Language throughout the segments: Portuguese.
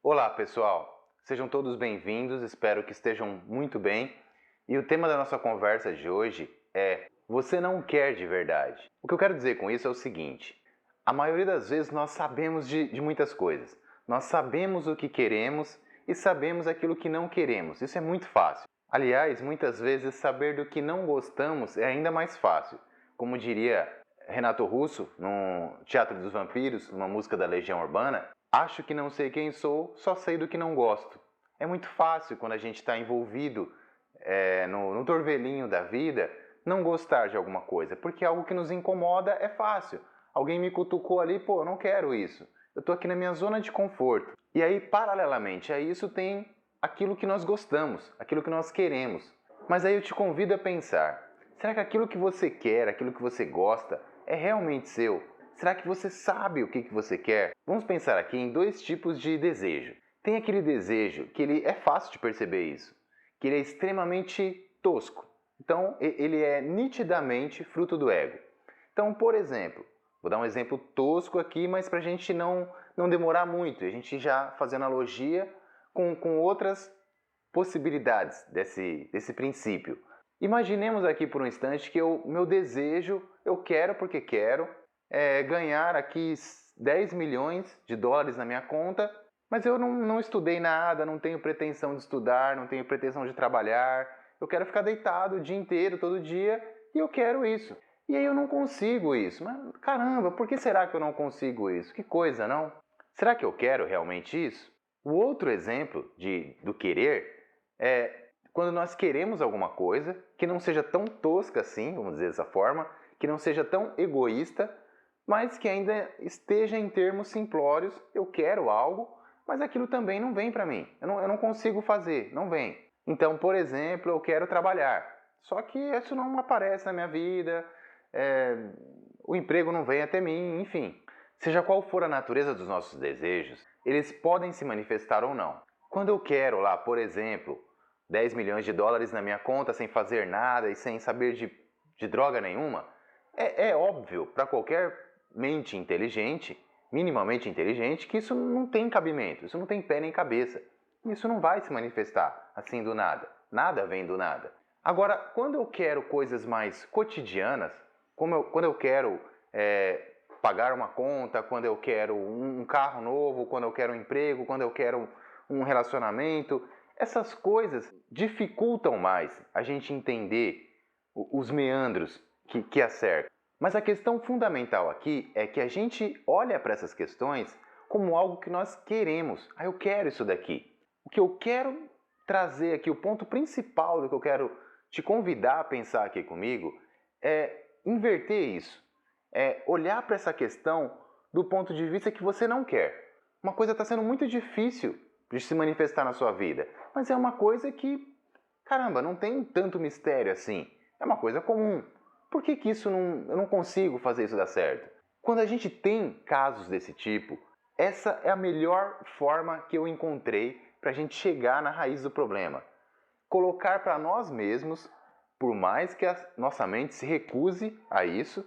Olá, pessoal! Sejam todos bem-vindos, espero que estejam muito bem. E o tema da nossa conversa de hoje é: você não quer de verdade. O que eu quero dizer com isso é o seguinte: a maioria das vezes nós sabemos de muitas coisas. Nós sabemos o que queremos e sabemos aquilo que não queremos. Isso é muito fácil. Aliás, muitas vezes saber do que não gostamos é ainda mais fácil. Como diria Renato Russo, no Teatro dos Vampiros, numa música da Legião Urbana: acho que não sei quem sou, só sei do que não gosto. É muito fácil quando a gente está envolvido no torvelinho da vida não gostar de alguma coisa, porque algo que nos incomoda é fácil. Alguém me cutucou ali, pô, eu não quero isso. Eu estou aqui na minha zona de conforto. E aí, paralelamente a isso, tem aquilo que nós gostamos, aquilo que nós queremos. Mas aí eu te convido a pensar: será que aquilo que você quer, aquilo que você gosta, é realmente seu? Será que você sabe o que você quer? Vamos pensar aqui em dois tipos de desejo. Tem aquele desejo que ele é fácil de perceber isso, que ele é extremamente tosco. Então, ele é nitidamente fruto do ego. Então, por exemplo, vou dar um exemplo tosco aqui, mas para a gente não demorar muito, a gente já fazer analogia com outras possibilidades desse princípio. Imaginemos aqui por um instante que meu desejo, eu quero porque quero, ganhar aqui 10 milhões de dólares na minha conta, mas eu não estudei nada, não tenho pretensão de estudar, não tenho pretensão de trabalhar, eu quero ficar deitado o dia inteiro, todo dia, e eu quero isso. E aí eu não consigo isso. Mas caramba, por que será que eu não consigo isso? Que coisa, não? Será que eu quero realmente isso? O outro exemplo do querer é quando nós queremos alguma coisa que não seja tão tosca assim, vamos dizer dessa forma, que não seja tão egoísta, mas que ainda esteja em termos simplórios. Eu quero algo, mas aquilo também não vem para mim. Eu não consigo fazer, não vem. Então, por exemplo, eu quero trabalhar, só que isso não aparece na minha vida, o emprego não vem até mim, enfim. Seja qual for a natureza dos nossos desejos, eles podem se manifestar ou não. Quando eu quero lá, por exemplo, 10 milhões de dólares na minha conta sem fazer nada e sem saber de droga nenhuma, é óbvio para qualquer mente inteligente, minimamente inteligente, que isso não tem cabimento, isso não tem pé nem cabeça. Isso não vai se manifestar assim do nada. Nada vem do nada. Agora, quando eu quero coisas mais cotidianas, quando eu quero pagar uma conta, quando eu quero um carro novo, quando eu quero um emprego, quando eu quero um relacionamento, essas coisas dificultam mais a gente entender os meandros que a cercam. Mas a questão fundamental aqui é que a gente olha para essas questões como algo que nós queremos. Eu quero isso daqui. O que eu quero trazer aqui, o ponto principal do que eu quero te convidar a pensar aqui comigo, é inverter isso. É olhar para essa questão do ponto de vista que você não quer. Uma coisa está sendo muito difícil de se manifestar na sua vida, mas é uma coisa que, caramba, não tem tanto mistério assim. É uma coisa comum. Por que eu não consigo fazer isso dar certo? Quando a gente tem casos desse tipo, essa é a melhor forma que eu encontrei para a gente chegar na raiz do problema. Colocar para nós mesmos, por mais que a nossa mente se recuse a isso,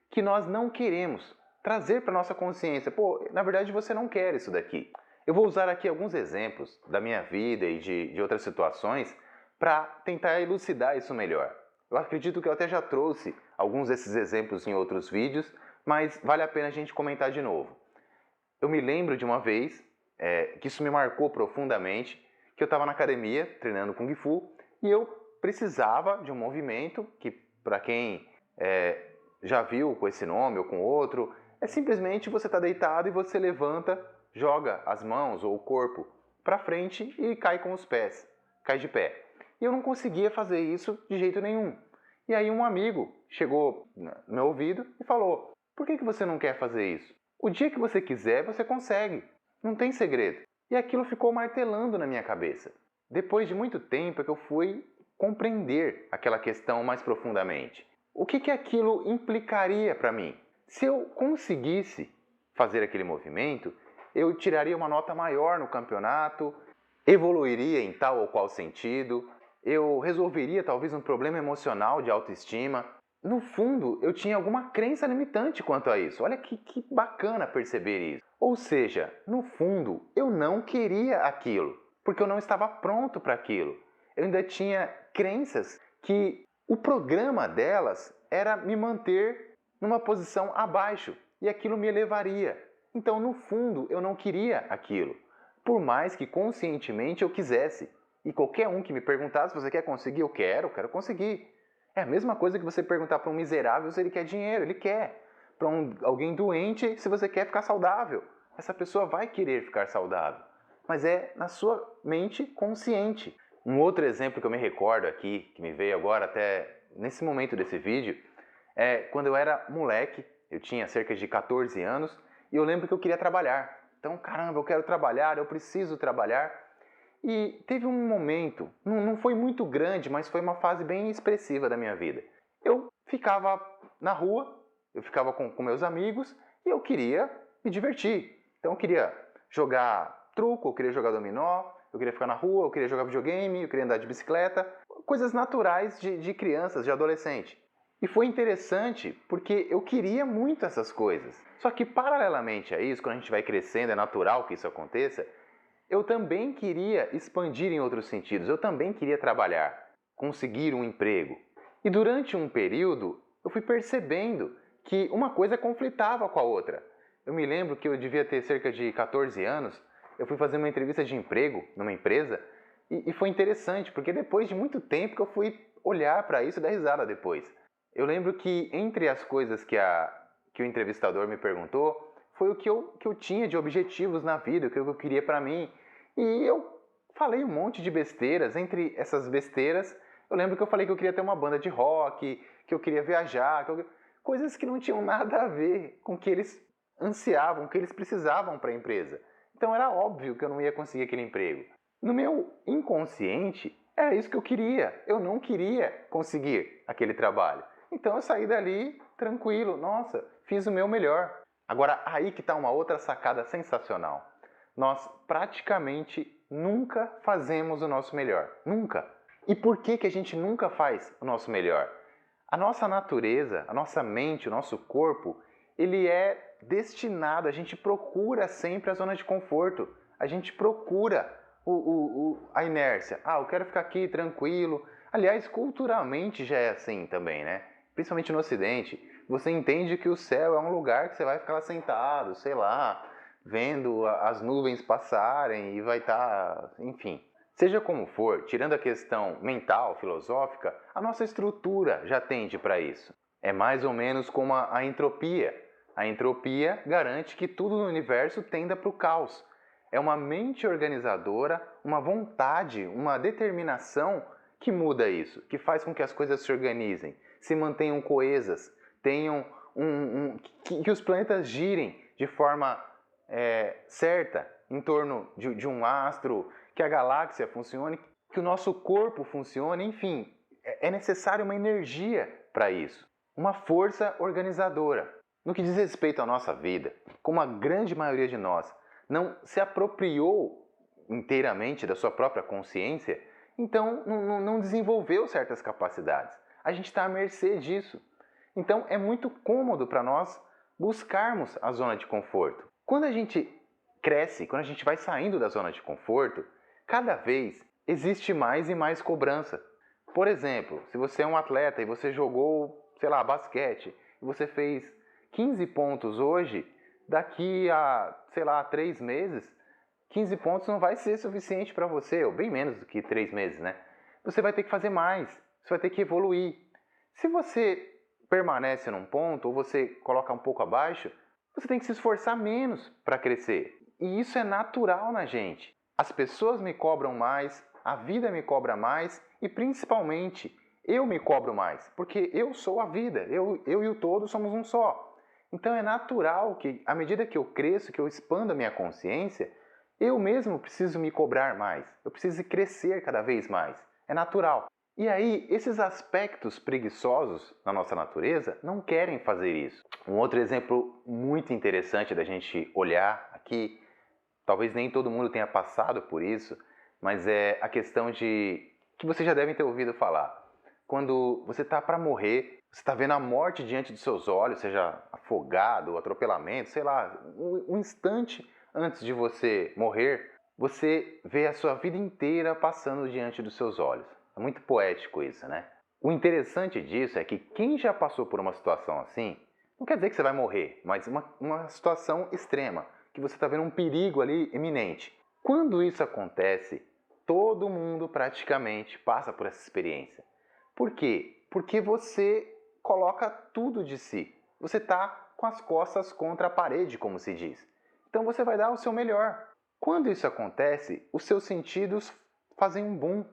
que nós não queremos. Trazer para nossa consciência: pô, na verdade você não quer isso daqui. Eu vou usar aqui alguns exemplos da minha vida e de outras situações para tentar elucidar isso melhor. Eu acredito que eu até já trouxe alguns desses exemplos em outros vídeos, mas vale a pena a gente comentar de novo. Eu me lembro de uma vez, que isso me marcou profundamente, que eu estava na academia treinando Kung Fu e eu precisava de um movimento que, para quem já viu com esse nome ou com outro, é simplesmente você tá deitado e você levanta, joga as mãos ou o corpo para frente e cai com os pés, cai de pé. E eu não conseguia fazer isso de jeito nenhum. E aí um amigo chegou no meu ouvido e falou: por que você não quer fazer isso? O dia que você quiser, você consegue. Não tem segredo. E aquilo ficou martelando na minha cabeça. Depois de muito tempo é que eu fui compreender aquela questão mais profundamente. O que aquilo implicaria para mim? Se eu conseguisse fazer aquele movimento, eu tiraria uma nota maior no campeonato, evoluiria em tal ou qual sentido, eu resolveria talvez um problema emocional de autoestima. no fundo, eu tinha alguma crença limitante quanto a isso. Olha que bacana perceber isso. Ou seja, no fundo, eu não queria aquilo, porque eu não estava pronto para aquilo. Eu ainda tinha crenças que o programa delas era me manter numa posição abaixo e aquilo me elevaria. Então, no fundo, eu não queria aquilo, por mais que conscientemente eu quisesse. E qualquer um que me perguntasse, você quer conseguir? Eu quero conseguir. É a mesma coisa que você perguntar para um miserável se ele quer dinheiro, ele quer. Para alguém doente, se você quer ficar saudável. Essa pessoa vai querer ficar saudável, mas é na sua mente consciente. Um outro exemplo que eu me recordo aqui, que me veio agora até nesse momento desse vídeo, é quando eu era moleque, eu tinha cerca de 14 anos, e eu lembro que eu queria trabalhar. Então, caramba, eu quero trabalhar, eu preciso trabalhar. E teve um momento, não foi muito grande, mas foi uma fase bem expressiva da minha vida. Eu ficava na rua, eu ficava com meus amigos e eu queria me divertir. Então eu queria jogar truco, eu queria jogar dominó, eu queria ficar na rua, eu queria jogar videogame, eu queria andar de bicicleta. Coisas naturais de crianças, de adolescente. E foi interessante porque eu queria muito essas coisas. Só que paralelamente a isso, quando a gente vai crescendo, é natural que isso aconteça, eu também queria expandir em outros sentidos, eu também queria trabalhar, conseguir um emprego. E durante um período, eu fui percebendo que uma coisa conflitava com a outra. Eu me lembro que eu devia ter cerca de 14 anos, eu fui fazer uma entrevista de emprego numa empresa e foi interessante, porque depois de muito tempo que eu fui olhar para isso e dar risada depois. Eu lembro que entre as coisas que o entrevistador me perguntou, foi o que eu tinha de objetivos na vida, o que eu queria para mim. E eu falei um monte de besteiras. Entre essas besteiras, eu lembro que eu falei que eu queria ter uma banda de rock, que eu queria viajar, coisas que não tinham nada a ver com o que eles ansiavam, o que eles precisavam para a empresa. Então era óbvio que eu não ia conseguir aquele emprego. No meu inconsciente, era isso que eu queria. Eu não queria conseguir aquele trabalho. Então eu saí dali tranquilo. Nossa, fiz o meu melhor. Agora, aí que está uma outra sacada sensacional. Nós praticamente nunca fazemos o nosso melhor. Nunca. E por que a gente nunca faz o nosso melhor? A nossa natureza, a nossa mente, o nosso corpo, ele é destinado, a gente procura sempre a zona de conforto. A gente procura a inércia. Ah, eu quero ficar aqui tranquilo. Aliás, culturalmente já é assim também, né? Principalmente no Ocidente. Você entende que o céu é um lugar que você vai ficar lá sentado, sei lá, vendo as nuvens passarem e vai estar, enfim. Seja como for, tirando a questão mental, filosófica, a nossa estrutura já tende para isso. É mais ou menos como a entropia. A entropia garante que tudo no universo tenda para o caos. É uma mente organizadora, uma vontade, uma determinação que muda isso, que faz com que as coisas se organizem, se mantenham coesas, tenham que os planetas girem de forma certa em torno de um astro, que a galáxia funcione, que o nosso corpo funcione, enfim, é necessário uma energia para isso, uma força organizadora. No que diz respeito à nossa vida, como a grande maioria de nós não se apropriou inteiramente da sua própria consciência, então não desenvolveu certas capacidades. A gente está à mercê disso. Então é muito cômodo para nós buscarmos a zona de conforto. Quando a gente cresce, quando a gente vai saindo da zona de conforto, cada vez existe mais e mais cobrança. Por exemplo, se você é um atleta e você jogou, sei lá, basquete, e você fez 15 pontos hoje, daqui a, sei lá, 3 meses, 15 pontos não vai ser suficiente para você, ou bem menos do que 3 meses, né? Você vai ter que fazer mais, você vai ter que evoluir. Se você permanece num ponto, ou você coloca um pouco abaixo, você tem que se esforçar menos para crescer. E isso é natural na gente. As pessoas me cobram mais, a vida me cobra mais e principalmente eu me cobro mais, porque eu sou a vida, eu e o todo somos um só. Então é natural que, à medida que eu cresço, que eu expando a minha consciência, eu mesmo preciso me cobrar mais, eu preciso crescer cada vez mais. É natural. E aí, esses aspectos preguiçosos na nossa natureza não querem fazer isso. Um outro exemplo muito interessante da gente olhar aqui, talvez nem todo mundo tenha passado por isso, mas é a questão de que vocês já devem ter ouvido falar. Quando você está para morrer, você está vendo a morte diante dos seus olhos, seja afogado, atropelamento, sei lá, um instante antes de você morrer, você vê a sua vida inteira passando diante dos seus olhos. É muito poético isso, né? O interessante disso é que quem já passou por uma situação assim, não quer dizer que você vai morrer, mas uma situação extrema, que você está vendo um perigo ali iminente. Quando isso acontece, todo mundo praticamente passa por essa experiência. Por quê? Porque você coloca tudo de si. Você está com as costas contra a parede, como se diz. Então você vai dar o seu melhor. Quando isso acontece, os seus sentidos fazem um boom.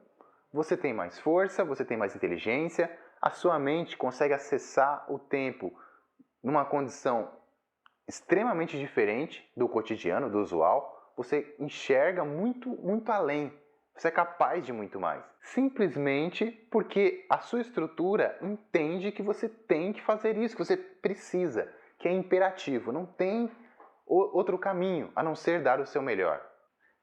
Você tem mais força, você tem mais inteligência, a sua mente consegue acessar o tempo numa condição extremamente diferente do cotidiano, do usual. Você enxerga muito além. Você é capaz de muito mais. Simplesmente porque a sua estrutura entende que você tem que fazer isso, que você precisa, que é imperativo. Não tem outro caminho a não ser dar o seu melhor.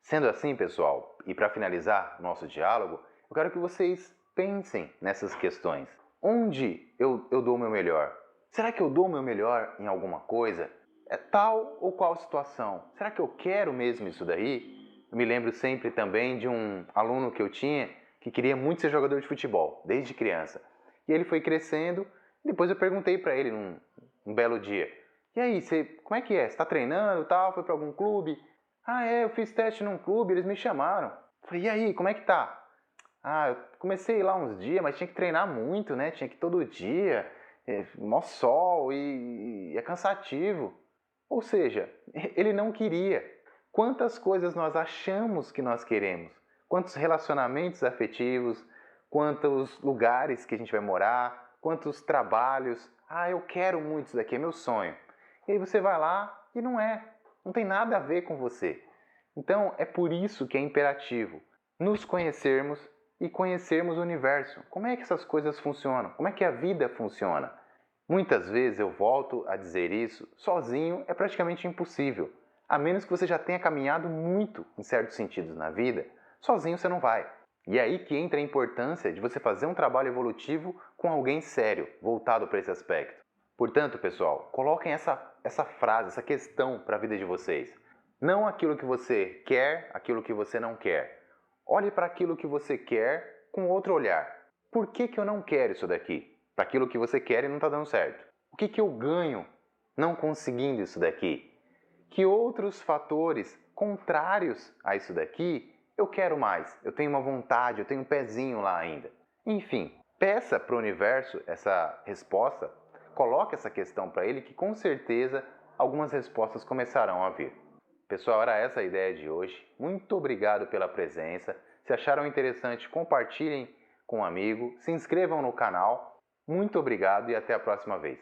Sendo assim, pessoal, e para finalizar nosso diálogo, eu quero que vocês pensem nessas questões. Onde eu dou o meu melhor? Será que eu dou o meu melhor em alguma coisa? É tal ou qual situação? Será que eu quero mesmo isso daí? Eu me lembro sempre também de um aluno que eu tinha que queria muito ser jogador de futebol, desde criança. E ele foi crescendo, e depois eu perguntei para ele num belo dia: "E aí, como é que é? Você está treinando, tal? Foi para algum clube?" "Ah, é, eu fiz teste num clube, eles me chamaram." Eu falei: "E aí, como é que tá?" "Ah, eu comecei lá uns dias, mas tinha que treinar muito, né? Tinha que ir todo dia, mó sol e é cansativo." Ou seja, ele não queria. Quantas coisas nós achamos que nós queremos? Quantos relacionamentos afetivos? Quantos lugares que a gente vai morar? Quantos trabalhos? Ah, eu quero muito isso daqui, é meu sonho. E aí você vai lá e não é. Não tem nada a ver com você. Então é por isso que é imperativo nos conhecermos e conhecermos o universo. Como é que essas coisas funcionam? Como é que a vida funciona? Muitas vezes eu volto a dizer isso, sozinho é praticamente impossível. A menos que você já tenha caminhado muito em certos sentidos na vida, sozinho você não vai. E é aí que entra a importância de você fazer um trabalho evolutivo com alguém sério, voltado para esse aspecto. Portanto, pessoal, coloquem essa frase, essa questão para a vida de vocês. Não aquilo que você quer, aquilo que você não quer. Olhe para aquilo que você quer com outro olhar. Por que eu não quero isso daqui? Para aquilo que você quer e não está dando certo. O que eu ganho não conseguindo isso daqui? Que outros fatores contrários a isso daqui eu quero mais? Eu tenho uma vontade, eu tenho um pezinho lá ainda. Enfim, peça para o universo essa resposta, coloque essa questão para ele que com certeza algumas respostas começarão a vir. Pessoal, era essa a ideia de hoje. Muito obrigado pela presença. Se acharam interessante, compartilhem com um amigo, se inscrevam no canal. Muito obrigado e até a próxima vez.